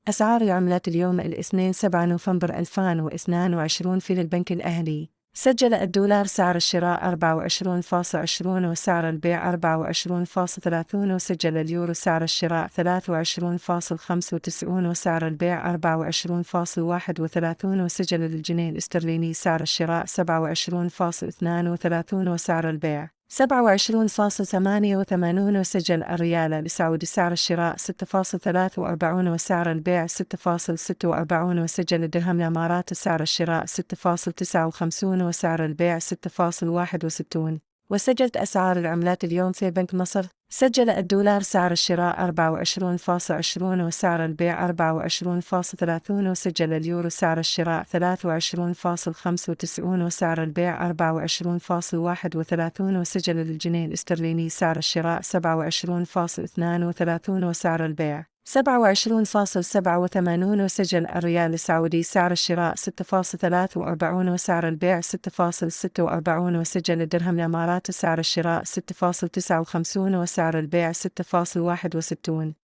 أسعار العملات اليوم الاثنين 7 نوفمبر 2022 في البنك الأهلي. سجل الدولار سعر الشراء 24.20 وسعر البيع 24.30 وسجل اليورو سعر الشراء 23.95 وسعر البيع 24.31 وسجل الجنيه الاسترليني سعر الشراء 27.32 وسعر البيع 27.88 وسجل الريال السعودي سعر الشراء 6.43 وسعر البيع 6.46 وسجل الدرهم الإماراتي سعر الشراء 6.59 وسعر البيع 6.61 وسجلت أسعار العملات اليوم في بنك مصر. سجل الدولار سعر الشراء 24.20 وسعر البيع 24.30 وسجل اليورو سعر الشراء 23.95 وسعر البيع 24.31 وسجل الجنيه الاسترليني سعر الشراء 27.32 وسعر البيع 27.87 وسجل الريال السعودي سعر الشراء 6.43 وسعر البيع 6.46 وسجل الدرهم الإماراتي سعر الشراء 6.59 وسعر البيع 6.61